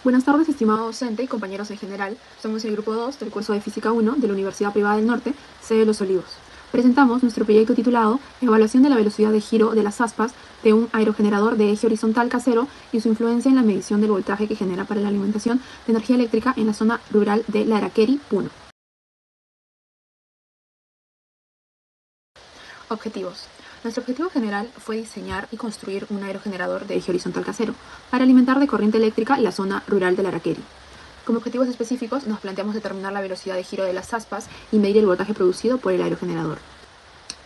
Buenas tardes, estimado docente y compañeros en general. Somos el grupo 2 del curso de Física 1 de la Universidad Privada del Norte, sede Los Olivos. Presentamos nuestro proyecto titulado Evaluación de la velocidad de giro de las aspas de un aerogenerador de eje horizontal casero y su influencia en la medición del voltaje que genera para la alimentación de energía eléctrica en la zona rural de La Araqueri, Puno. Objetivos. Nuestro objetivo general fue diseñar y construir un aerogenerador de eje horizontal casero para alimentar de corriente eléctrica la zona rural de La Araqueri. Como objetivos específicos, nos planteamos determinar la velocidad de giro de las aspas y medir el voltaje producido por el aerogenerador.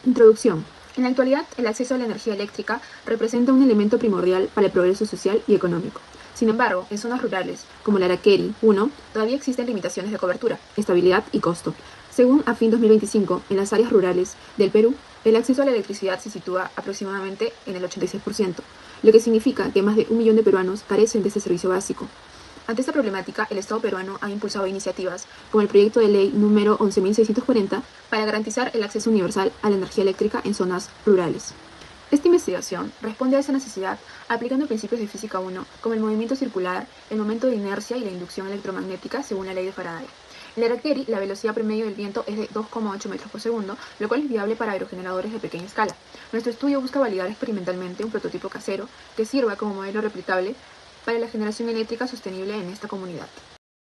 Introducción. En la actualidad, el acceso a la energía eléctrica representa un elemento primordial para el progreso social y económico. Sin embargo, en zonas rurales, como la Araqueri 1, todavía existen limitaciones de cobertura, estabilidad y costo. Según AFIN 2025, en las áreas rurales del Perú, el acceso a la electricidad se sitúa aproximadamente en el 86%, lo que significa que más de 1 millón de peruanos carecen de este servicio básico. Ante esta problemática, el Estado peruano ha impulsado iniciativas como el proyecto de ley número 11.640 para garantizar el acceso universal a la energía eléctrica en zonas rurales. Esta investigación responde a esa necesidad aplicando principios de física 1 como el movimiento circular, el momento de inercia y la inducción electromagnética según la ley de Faraday. En la Araqueri, la velocidad promedio del viento es de 2,8 metros por segundo, lo cual es viable para aerogeneradores de pequeña escala. Nuestro estudio busca validar experimentalmente un prototipo casero que sirva como modelo replicable para la generación eléctrica sostenible en esta comunidad.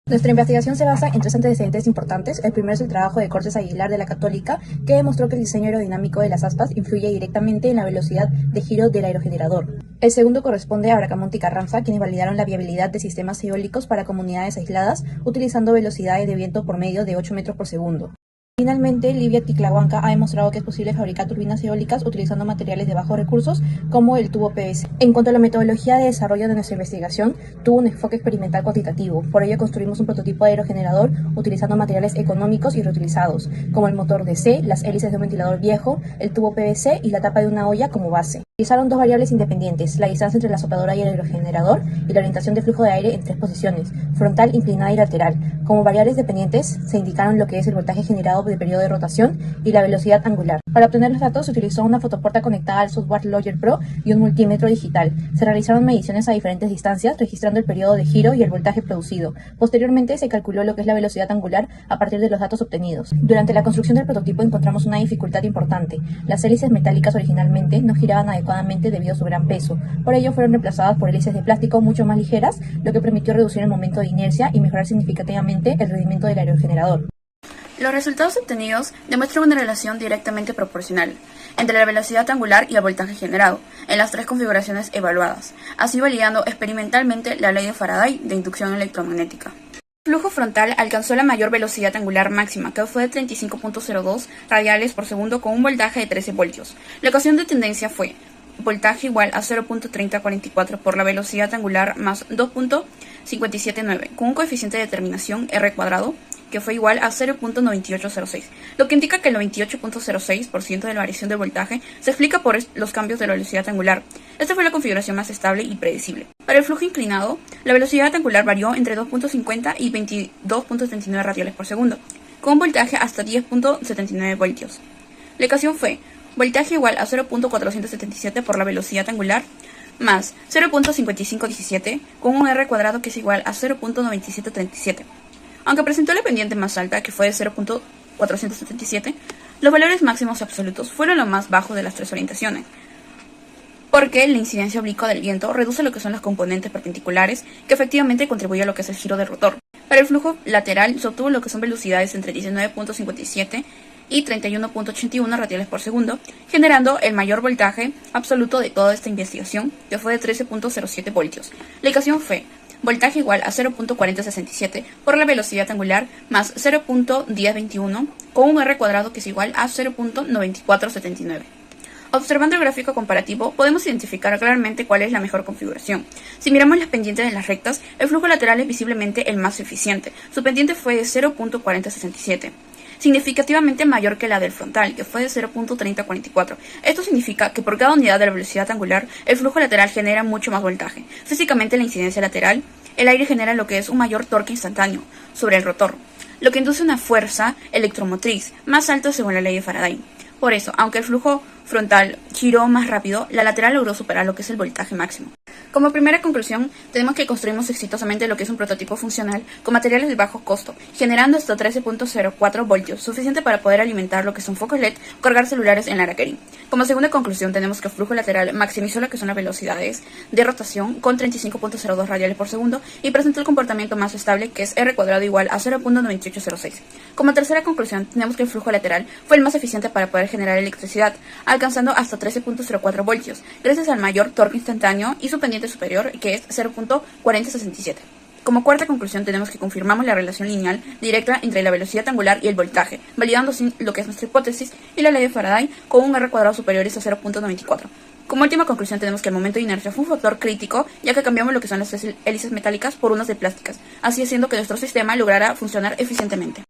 Nuestra investigación se basa en 3 antecedentes importantes. El primero es el trabajo de Cortes Aguilar de la Católica, que demostró que el diseño aerodinámico de las aspas influye directamente en la velocidad de giro del aerogenerador. El segundo corresponde a Bracamonte y Carranza, quienes validaron la viabilidad de sistemas eólicos para comunidades aisladas, utilizando velocidades de viento por medio de 8 metros por segundo. Finalmente, Livia Ticlahuanca ha demostrado que es posible fabricar turbinas eólicas utilizando materiales de bajos recursos como el tubo PVC. En cuanto a la metodología de desarrollo de nuestra investigación, tuvo un enfoque experimental cuantitativo. Por ello, construimos un prototipo de aerogenerador utilizando materiales económicos y reutilizados, como el motor DC, las hélices de un ventilador viejo, el tubo PVC y la tapa de una olla como base. Utilizaron 2 variables independientes, la distancia entre la sopladora y el aerogenerador y la orientación de flujo de aire en 3 posiciones, frontal, inclinada y lateral. Como variables dependientes, se indicaron lo que es el voltaje generado de periodo de rotación y la velocidad angular. Para obtener los datos se utilizó una fotopuerta conectada al software Logger Pro y un multímetro digital. Se realizaron mediciones a diferentes distancias, registrando el periodo de giro y el voltaje producido. Posteriormente se calculó lo que es la velocidad angular a partir de los datos obtenidos. Durante la construcción del prototipo encontramos una dificultad importante. Las hélices metálicas originalmente no giraban adecuadamente debido a su gran peso. Por ello fueron reemplazadas por hélices de plástico mucho más ligeras, lo que permitió reducir el momento de inercia y mejorar significativamente el rendimiento del aerogenerador. Los resultados obtenidos demuestran una relación directamente proporcional entre la velocidad angular y el voltaje generado en las 3 configuraciones evaluadas, así validando experimentalmente la ley de Faraday de inducción electromagnética. El flujo frontal alcanzó la mayor velocidad angular máxima, que fue de 35.02 radiales por segundo con un voltaje de 13 voltios. La ecuación de tendencia fue voltaje igual a 0.3044 por la velocidad angular más 2.579, con un coeficiente de determinación R cuadrado, que fue igual a 0.9806, lo que indica que el 98.06% de la variación del voltaje se explica por los cambios de la velocidad angular. Esta fue la configuración más estable y predecible. Para el flujo inclinado, la velocidad angular varió entre 2.50 y 22.79 radiales por segundo, con un voltaje hasta 10.79 voltios. La ecuación fue voltaje igual a 0.477 por la velocidad angular más 0.5517 con un R cuadrado que es igual a 0.9737. Aunque presentó la pendiente más alta, que fue de 0.477, los valores máximos absolutos fueron lo más bajo de las 3 orientaciones, porque la incidencia oblicua del viento reduce lo que son las componentes perpendiculares, que efectivamente contribuye a lo que es el giro del rotor. Para el flujo lateral se obtuvo lo que son velocidades entre 19.57 y 31.81 radiales por segundo, generando el mayor voltaje absoluto de toda esta investigación, que fue de 13.07 voltios. La ecuación fue voltaje igual a 0.4067 por la velocidad angular más 0.1021 con un R cuadrado que es igual a 0.9479. Observando el gráfico comparativo, podemos identificar claramente cuál es la mejor configuración. Si miramos las pendientes de las rectas, el flujo lateral es visiblemente el más eficiente. Su pendiente fue de 0.4067. Significativamente mayor que la del frontal, que fue de 0.3044. Esto significa que por cada unidad de la velocidad angular, el flujo lateral genera mucho más voltaje. Físicamente, la incidencia lateral, el aire genera lo que es un mayor torque instantáneo sobre el rotor, lo que induce una fuerza electromotriz más alta según la ley de Faraday. Por eso, aunque el flujo frontal giró más rápido, la lateral logró superar lo que es el voltaje máximo. Como primera conclusión, tenemos que construimos exitosamente lo que es un prototipo funcional con materiales de bajo costo, generando hasta 13.04 voltios, suficiente para poder alimentar lo que son focos LED, cargar celulares en la Araquerí. Como segunda conclusión, tenemos que el flujo lateral maximizó lo que son las velocidades de rotación con 35.02 radiales por segundo y presentó el comportamiento más estable, que es R cuadrado igual a 0.9806. Como tercera conclusión, tenemos que el flujo lateral fue el más eficiente para poder generar electricidad, alcanzando hasta 13.04 voltios, gracias al mayor torque instantáneo y su pendiente superior, que es 0.4067. Como cuarta conclusión, tenemos que confirmamos la relación lineal directa entre la velocidad angular y el voltaje, validando así lo que es nuestra hipótesis y la ley de Faraday con un R cuadrado superior a 0.94. Como última conclusión, tenemos que el momento de inercia fue un factor crítico, ya que cambiamos lo que son las tres hélices metálicas por unas de plásticas, así haciendo que nuestro sistema lograra funcionar eficientemente.